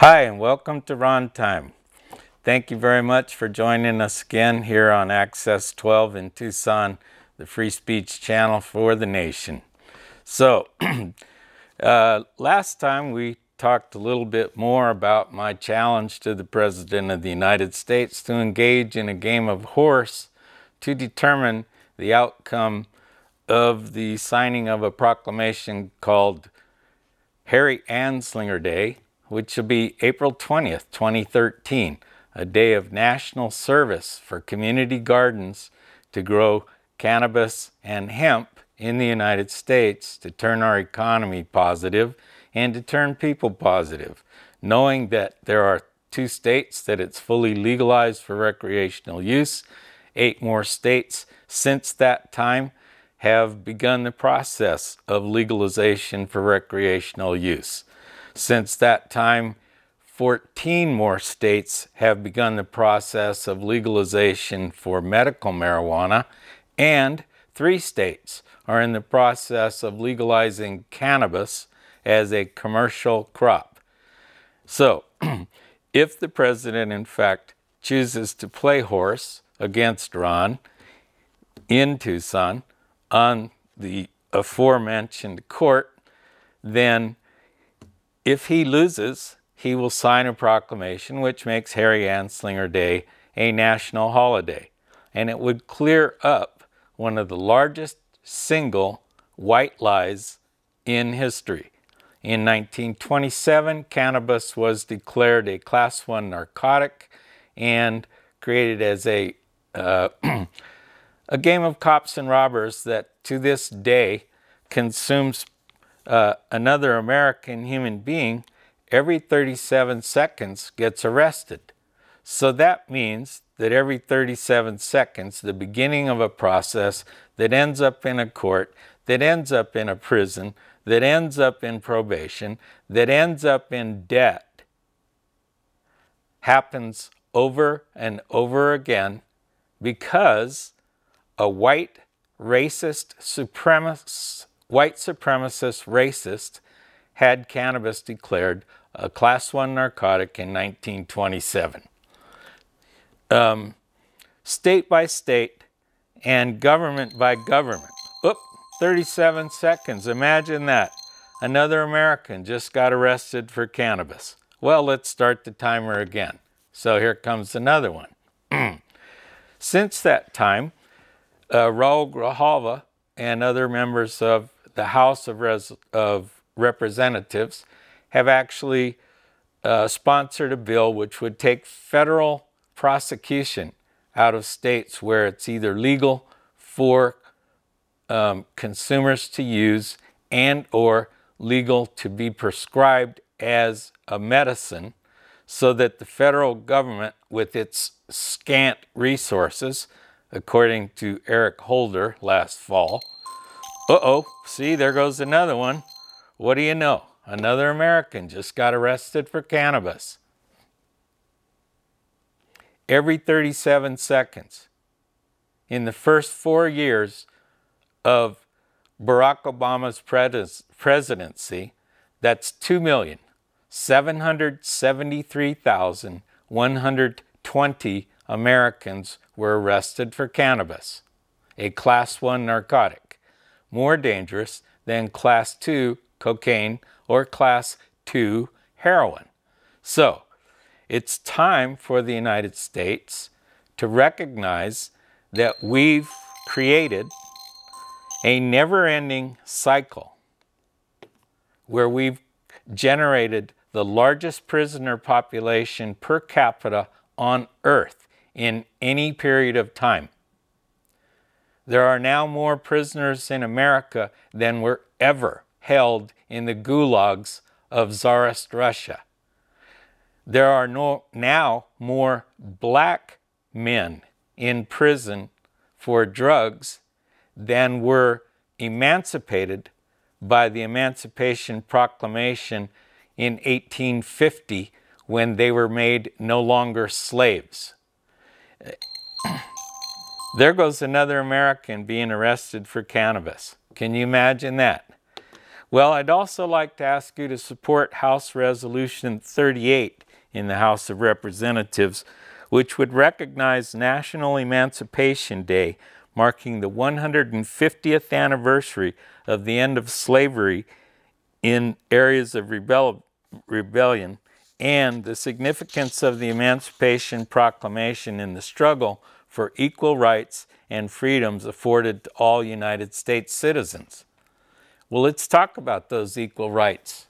Hi, and welcome to Rontime. Thank you very much for joining us again here on Access 12 in Tucson, the free speech channel for the nation. So, last time we talked a little bit more about my challenge to the President of the United States to engage in a game of horse to determine the outcome of the signing of a proclamation called Harry Anslinger Day, which will be April 20th, 2013, a day of national service for community gardens to grow cannabis and hemp in the United States to turn our economy positive and to turn people positive, knowing that there are 2 states that it's fully legalized for recreational use. 8 more states since that time have begun the process of legalization for recreational use. Since that time, 14 more states have begun the process of legalization for medical marijuana, and 3 states are in the process of legalizing cannabis as a commercial crop. So, if the president, in fact, chooses to play horse against Ron in Tucson on the aforementioned court, then if he loses, he will sign a proclamation which makes Harry Anslinger Day a national holiday. And it would clear up one of the largest single white lies in history. In 1927, cannabis was declared a Class 1 narcotic and created as a game of cops and robbers that to this day consumes another American human being every 37 seconds gets arrested. So that means that every 37 seconds, the beginning of a process that ends up in a court, that ends up in a prison, that ends up in probation, that ends up in debt, happens over and over again because a white supremacist racist had cannabis declared a Class 1 narcotic in 1927. State by state and government by government. 37 seconds. Imagine that. Another American just got arrested for cannabis. Well, let's start the timer again. So here comes another one. Since that time, Raul Grijalva and other members of the House of Representatives have actually sponsored a bill which would take federal prosecution out of states where it's either legal for consumers to use and or legal to be prescribed as a medicine, so that the federal government, with its scant resources, according to Eric Holder last fall. See, there goes another one. What do you know? Another American just got arrested for cannabis. Every 37 seconds. In the first 4 years of Barack Obama's presidency, that's 2,773,120 Americans were arrested for cannabis, a Class 1 narcotic, more dangerous than Class 2 cocaine or Class 2 heroin. So, it's time for the United States to recognize that we've created a never-ending cycle where we've generated the largest prisoner population per capita on Earth in any period of time. There are now more prisoners in America than were ever held in the gulags of Tsarist Russia. There are now more black men in prison for drugs than were emancipated by the Emancipation Proclamation in 1850 when they were made no longer slaves. There goes another American being arrested for cannabis. Can you imagine that? Well, I'd also like to ask you to support House Resolution 38 in the House of Representatives, which would recognize National Emancipation Day, marking the 150th anniversary of the end of slavery in areas of rebellion, and the significance of the Emancipation Proclamation in the struggle for equal rights and freedoms afforded to all United States citizens. Well, let's talk about those equal rights.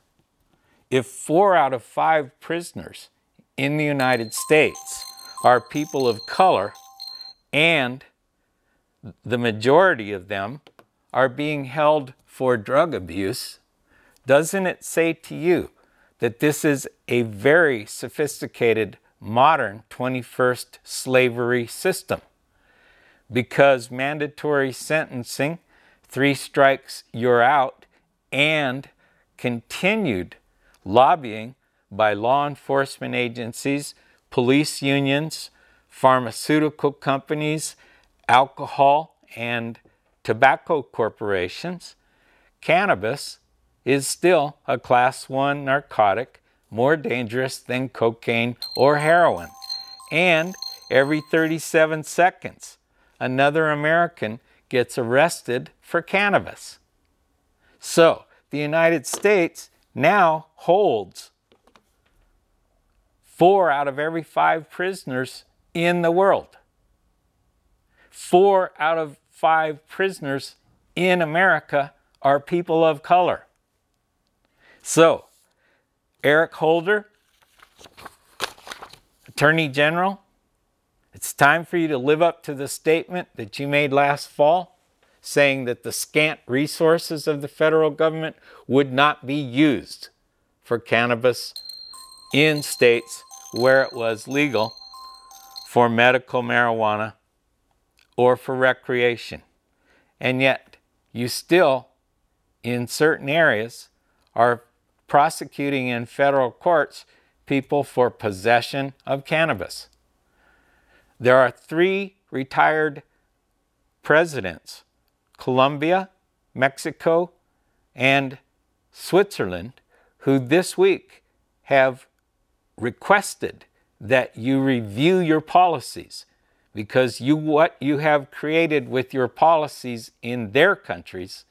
If 4 out of 5 prisoners in the United States are people of color, and the majority of them are being held for drug abuse, doesn't it say to you that this is a very sophisticated, modern 21st slavery system? Because mandatory sentencing, 3 strikes, you're out, and continued lobbying by law enforcement agencies, police unions, pharmaceutical companies, alcohol and tobacco corporations, cannabis is still a Class 1 narcotic, more dangerous than cocaine or heroin. And every 37 seconds, another American gets arrested for cannabis. So, the United States now holds 4 out of every 5 prisoners in the world. 4 out of 5 prisoners in America are people of color. So, Eric Holder, Attorney General, it's time for you to live up to the statement that you made last fall, saying that the scant resources of the federal government would not be used for cannabis in states where it was legal for medical marijuana or for recreation. And yet, you still, in certain areas, are prosecuting in federal courts people for possession of cannabis. There are 3 retired presidents, Colombia, Mexico, and Switzerland, who this week have requested that you review your policies, because what you have created with your policies in their countries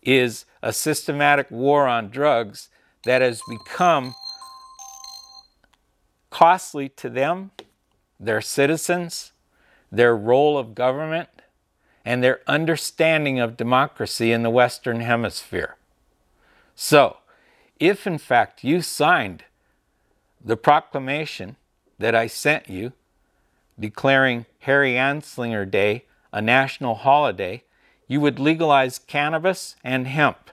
is a systematic war on drugs that has become costly to them, their citizens, their role of government, and their understanding of democracy in the Western Hemisphere. So, if in fact you signed the proclamation that I sent you declaring Harry Anslinger Day a national holiday, you would legalize cannabis and hemp,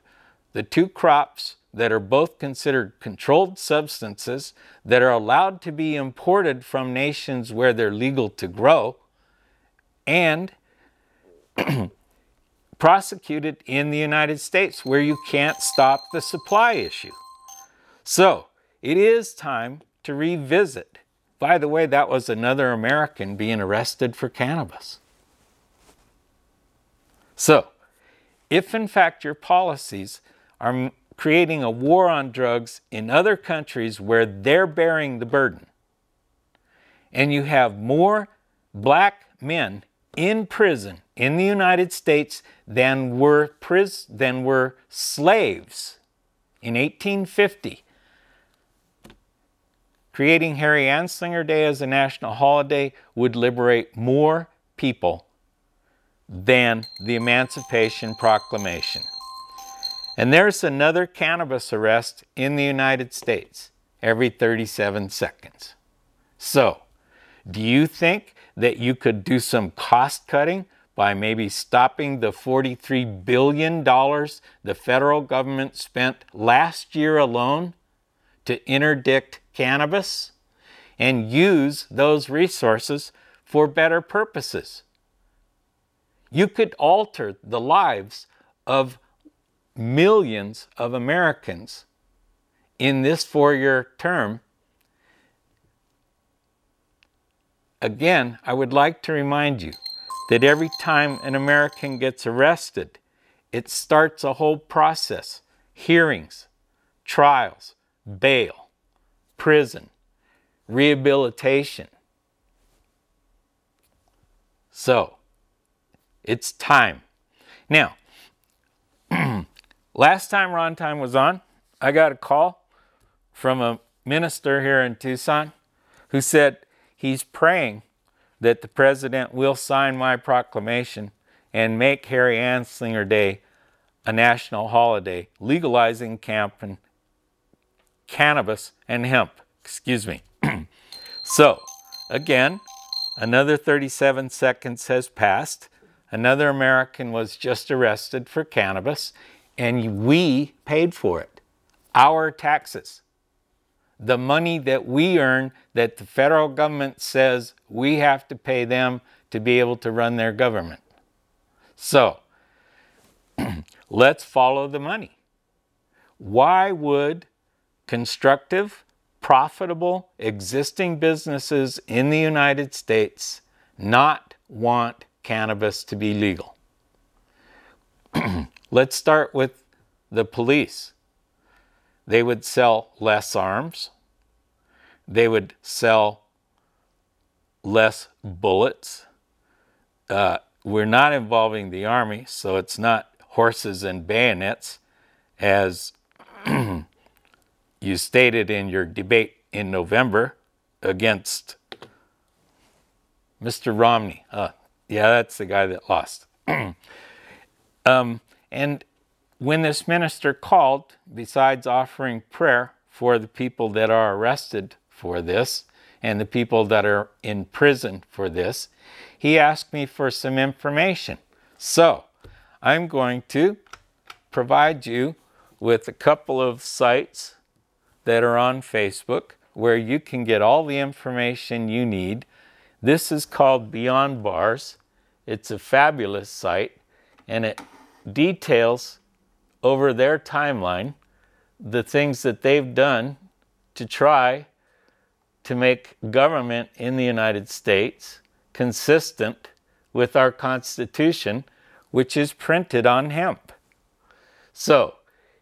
the 2 crops that are both considered controlled substances that are allowed to be imported from nations where they're legal to grow, and prosecuted in the United States where you can't stop the supply issue. So, it is time to revisit. By the way, that was another American being arrested for cannabis. So, if in fact your policies are creating a war on drugs in other countries where they're bearing the burden, and you have more black men in prison in the United States than were slaves in 1850, creating Harry Anslinger Day as a national holiday would liberate more people than the Emancipation Proclamation. And there's another cannabis arrest in the United States every 37 seconds. So, do you think that you could do some cost cutting by maybe stopping the $43 billion the federal government spent last year alone to interdict cannabis and use those resources for better purposes? You could alter the lives of millions of Americans in this 4-year term. Again, I would like to remind you that every time an American gets arrested, it starts a whole process. hearings, trials, bail, prison, rehabilitation. So, it's time. Now, last time Rontime was on, I got a call from a minister here in Tucson who said he's praying that the president will sign my proclamation and make Harry Anslinger Day a national holiday, legalizing cannabis and hemp. Excuse me. So, again, another 37 seconds has passed. Another American was just arrested for cannabis, and we paid for it. Our taxes. The money that we earn, that the federal government says we have to pay them to be able to run their government. So, let's follow the money. Why would constructive, profitable, existing businesses in the United States not want cannabis to be legal? Let's start with the police. They would sell less arms. They would sell less bullets. We're not involving the Army, so it's not horses and bayonets, as you stated in your debate in November against Mr. Romney. Yeah, that's the guy that lost. And when this minister called, besides offering prayer for the people that are arrested for this and the people that are in prison for this, he asked me for some information. So I'm going to provide you with a couple of sites that are on Facebook where you can get all the information you need. This is called Beyond Bars. It's a fabulous site, and it details over their timeline the things that they've done to try to make government in the United States consistent with our Constitution, which is printed on hemp. So,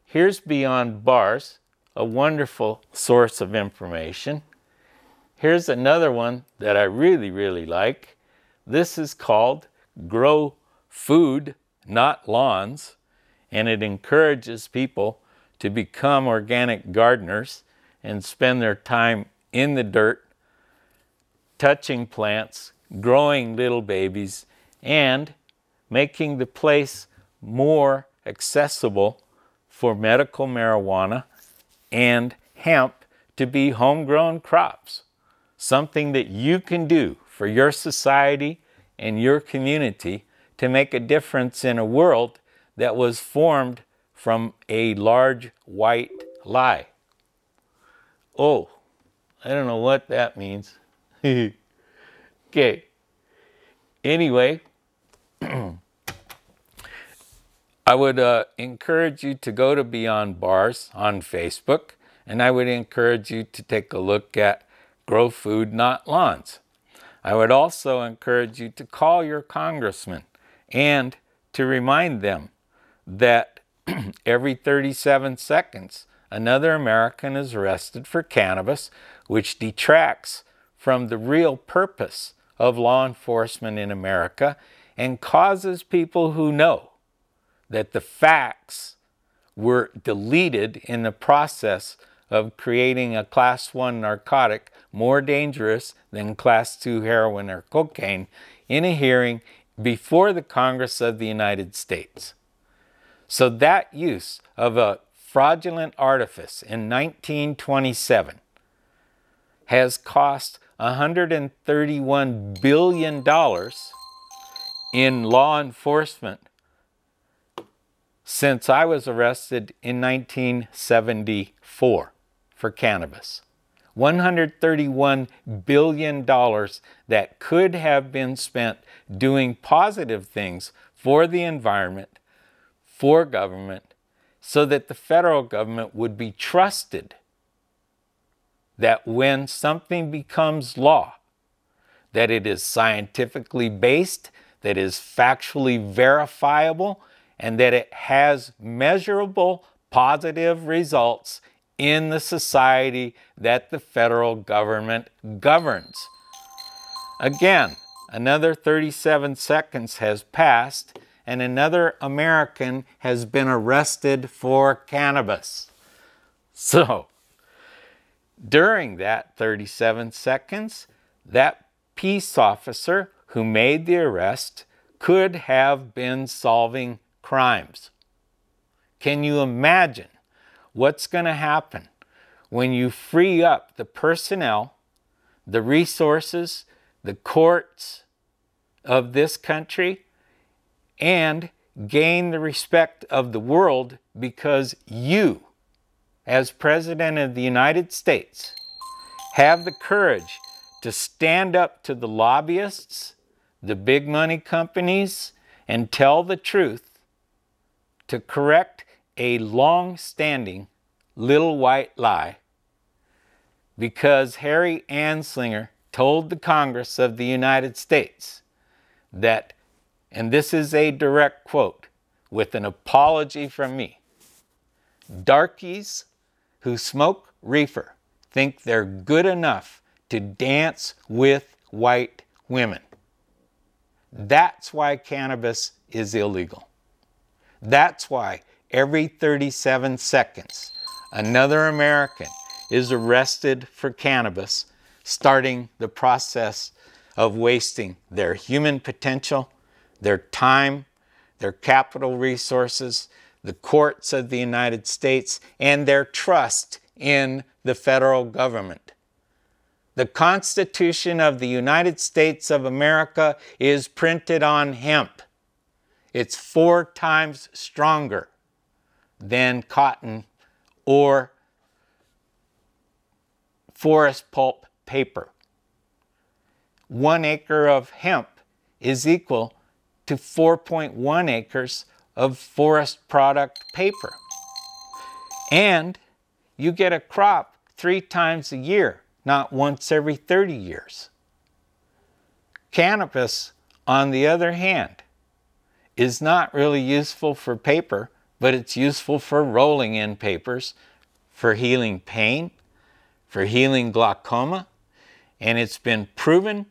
here's Beyond Bars, a wonderful source of information. Here's another one that I really, really like. This is called Grow Food, Not Lawns, and it encourages people to become organic gardeners and spend their time in the dirt, touching plants, growing little babies, and making the place more accessible for medical marijuana and hemp to be homegrown crops. Something that you can do for your society and your community to make a difference in a world that was formed from a large white lie. Oh, I don't know what that means. Okay. Anyway, I would encourage you to go to Beyond Bars on Facebook, and I would encourage you to take a look at Grow Food, Not Lawns. I would also encourage you to call your congressman and to remind them that every 37 seconds another American is arrested for cannabis, which detracts from the real purpose of law enforcement in America and causes people who know that the facts were deleted in the process of creating a Class 1 narcotic more dangerous than Class 2 heroin or cocaine in a hearing before the Congress of the United States. So that use of a fraudulent artifice in 1927 has cost $131 billion in law enforcement since I was arrested in 1974 for cannabis. $131 billion that could have been spent doing positive things for the environment, for government, so that the federal government would be trusted that when something becomes law, that it is scientifically based, that is factually verifiable, and that it has measurable positive results in the society that the federal government governs. Again, another 37 seconds has passed and another American has been arrested for cannabis. So, during that 37 seconds, that peace officer who made the arrest could have been solving crimes. Can you imagine what's going to happen when you free up the personnel, the resources, the courts of this country, and gain the respect of the world because you, as President of the United States, have the courage to stand up to the lobbyists, the big money companies, and tell the truth to correct a long-standing little white lie, because Harry Anslinger told the Congress of the United States that, and this is a direct quote with an apology from me, darkies who smoke reefer think they're good enough to dance with white women. That's why cannabis is illegal. That's why every 37 seconds another American is arrested for cannabis, starting the process of wasting their human potential, their time, their capital resources, the courts of the United States, and their trust in the federal government. The Constitution of the United States of America is printed on hemp. It's 4 times stronger than cotton or forest pulp paper. 1 acre of hemp is equal to 4.1 acres of forest product paper. And you get a crop 3 times a year, not once every 30 years. Cannabis, on the other hand, is not really useful for paper, but it's useful for rolling in papers, for healing pain, for healing glaucoma, and it's been proven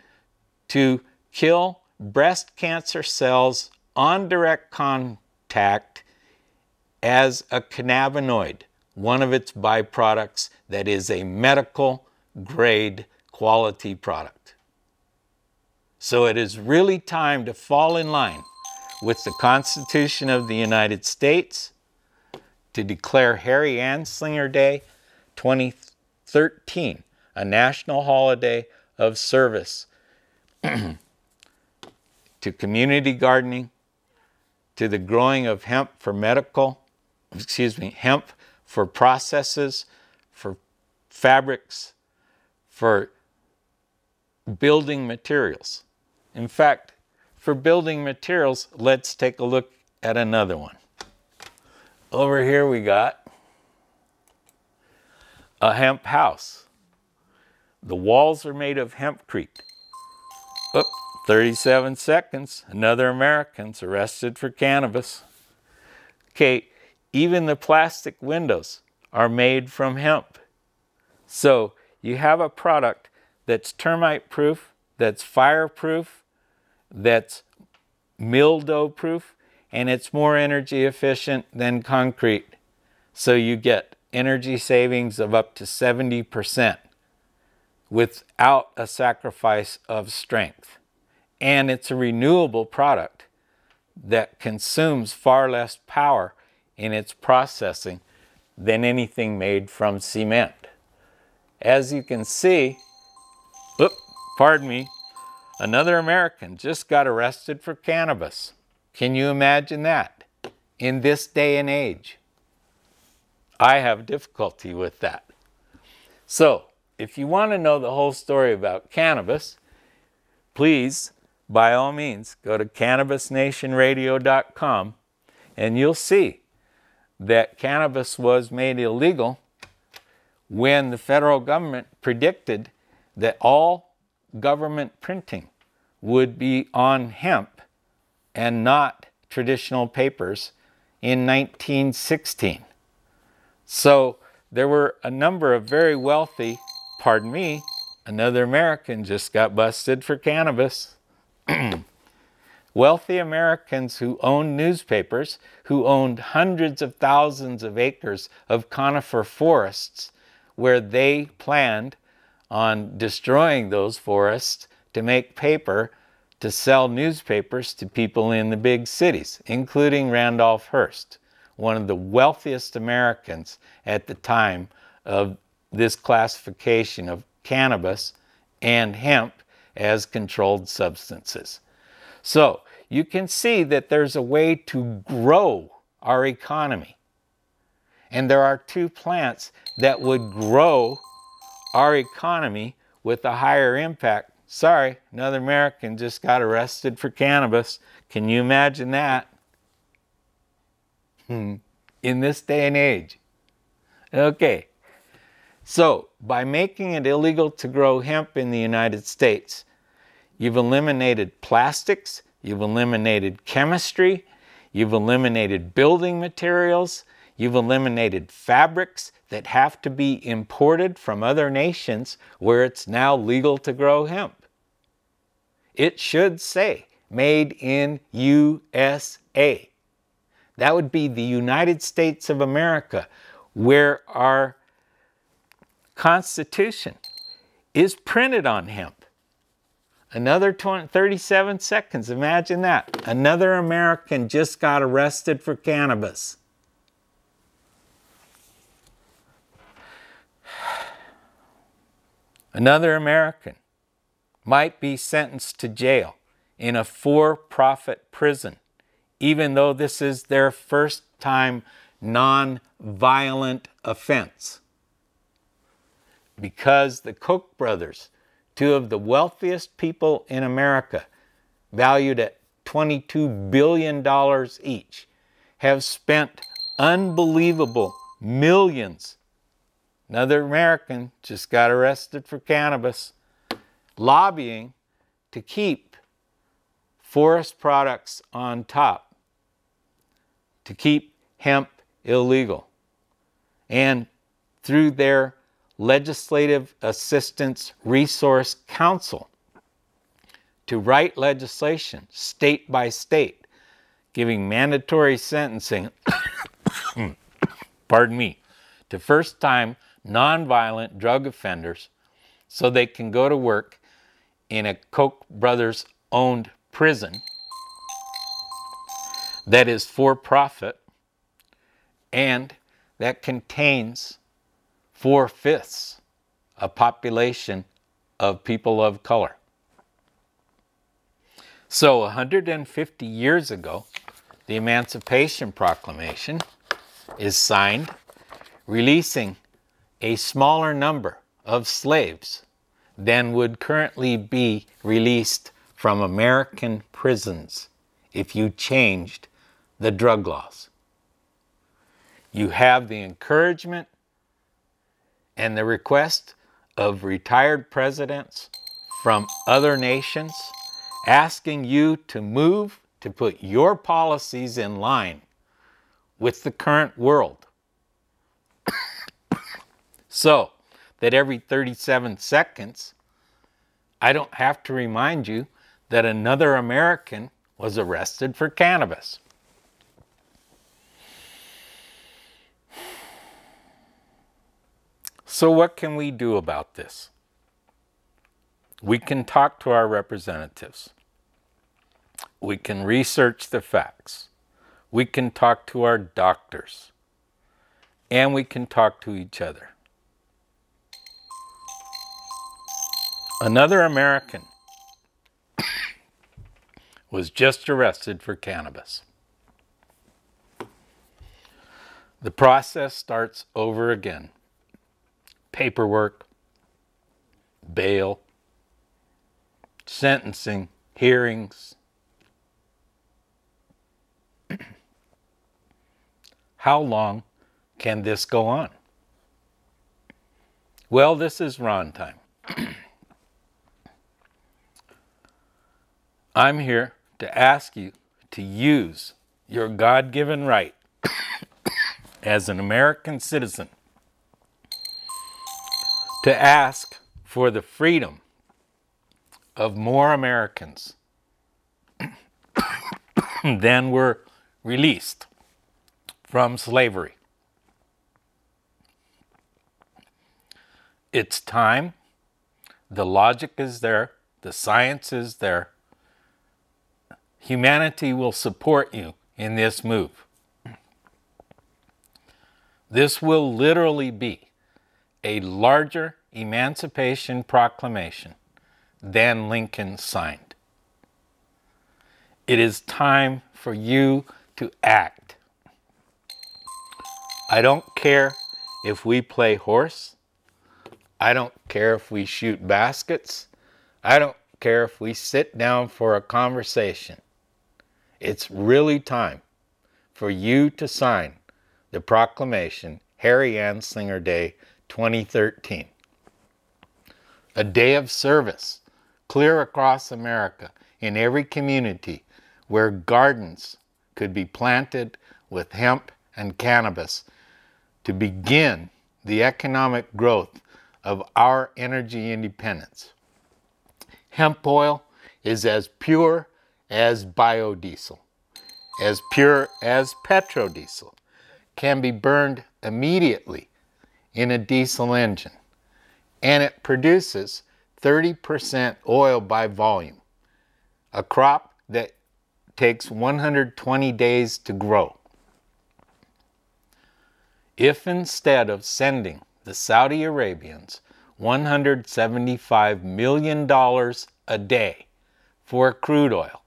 to kill breast cancer cells on direct contact as a cannabinoid, one of its byproducts that is a medical grade quality product. So it is really time to fall in line with the Constitution of the United States, to declare Harry Anslinger Day 2013 a national holiday of service to community gardening, to the growing of hemp for hemp for processes, for fabrics, for building materials. In fact, for building materials, let's take a look at another one. Over here we got a hemp house. The walls are made of hempcrete. 37 seconds, another American's arrested for cannabis. Okay, even the plastic windows are made from hemp. So you have a product that's termite proof, that's fireproof, that's mildew proof, and it's more energy efficient than concrete. So you get energy savings of up to 70% without a sacrifice of strength. And it's a renewable product that consumes far less power in its processing than anything made from cement. As you can see, another American just got arrested for cannabis. Can you imagine that in this day and age? I have difficulty with that. So, if you want to know the whole story about cannabis, please, by all means, go to cannabisnationradio.com and you'll see that cannabis was made illegal when the federal government predicted that all government printing would be on hemp and not traditional papers in 1916. So there were a number of very wealthy, pardon me, another American just got busted for cannabis. Wealthy Americans who owned newspapers, who owned hundreds of thousands of acres of conifer forests, where they planned on destroying those forests to make paper to sell newspapers to people in the big cities, including Randolph Hearst, one of the wealthiest Americans at the time of this classification of cannabis and hemp as controlled substances. So you can see that there's a way to grow our economy. And there are two plants that would grow our economy with a higher impact. Sorry, another American just got arrested for cannabis. Can you imagine that? In this day and age. Okay, so by making it illegal to grow hemp in the United States, you've eliminated plastics, you've eliminated chemistry, you've eliminated building materials, you've eliminated fabrics that have to be imported from other nations where it's now legal to grow hemp. It should say, made in USA. That would be the United States of America, where our Constitution is printed on hemp. Another 37 seconds, imagine that. Another American just got arrested for cannabis. Another American might be sentenced to jail in a for-profit prison, even though this is their first time non-violent offense. Because the Koch brothers, two of the wealthiest people in America, valued at $22 billion each, have spent unbelievable millions. Another American just got arrested for cannabis, lobbying to keep forest products on top, to keep hemp illegal. And through their Legislative Assistance Resource Council, to write legislation state by state, giving mandatory sentencing, pardon me, to first-time nonviolent drug offenders so they can go to work in a Koch brothers owned prison that is for profit and that contains 4/5 a population of people of color. So 150 years ago, the Emancipation Proclamation is signed, releasing a smaller number of slaves than would currently be released from American prisons if you changed the drug laws. You have the encouragement and the request of retired presidents from other nations asking you to move to put your policies in line with the current world. So that every 37 seconds, I don't have to remind you that another American was arrested for cannabis. So what can we do about this? We can talk to our representatives. We can research the facts. We can talk to our doctors. And we can talk to each other. Another American was just arrested for cannabis. The process starts over again. Paperwork, bail, sentencing, hearings. How long can this go on? Well, this is Ron time. I'm here to ask you to use your God-given right as an American citizen to ask for the freedom of more Americans than were released from slavery. It's time. The logic is there. The science is there. Humanity will support you in this move. This will literally be a larger Emancipation Proclamation than Lincoln signed. It is time for you to act. I don't care if we play horse. I don't care if we shoot baskets. I don't care if we sit down for a conversation. It's really time for you to sign the proclamation, Harry Anslinger Day 2013. A day of service, clear across America, in every community where gardens could be planted with hemp and cannabis to begin the economic growth of our energy independence. Hemp oil is as pure as biodiesel, as pure as petrodiesel, can be burned immediately in a diesel engine, and it produces 30% oil by volume, a crop that takes 120 days to grow. If instead of sending the Saudi Arabians $175 million a day for crude oil,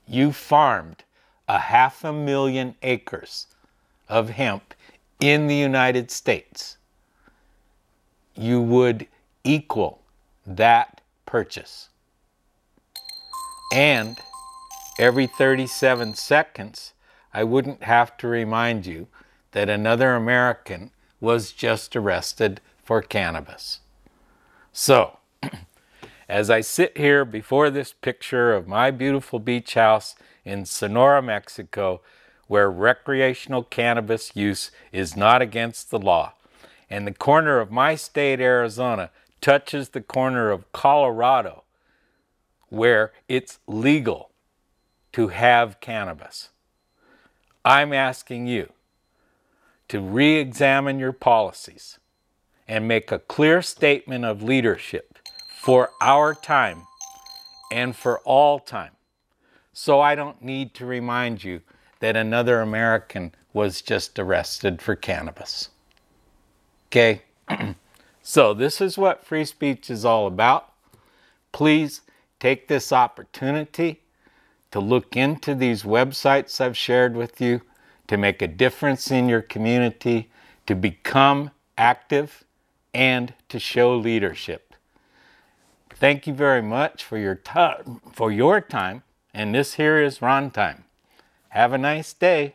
you farmed 500,000 acres of hemp in the United States, you would equal that purchase. And every 37 seconds, I wouldn't have to remind you that another American was just arrested for cannabis. So, as I sit here before this picture of my beautiful beach house in Sonora, Mexico, where recreational cannabis use is not against the law, and the corner of my state, Arizona, touches the corner of Colorado, where it's legal to have cannabis, I'm asking you to re-examine your policies and make a clear statement of leadership for our time and for all time, so I don't need to remind you that another American was just arrested for cannabis. Okay? So this is what free speech is all about. Please take this opportunity to look into these websites I've shared with you, to make a difference in your community, to become active, and to show leadership. Thank you very much for your time, and this here is Ron Time. Have a nice day.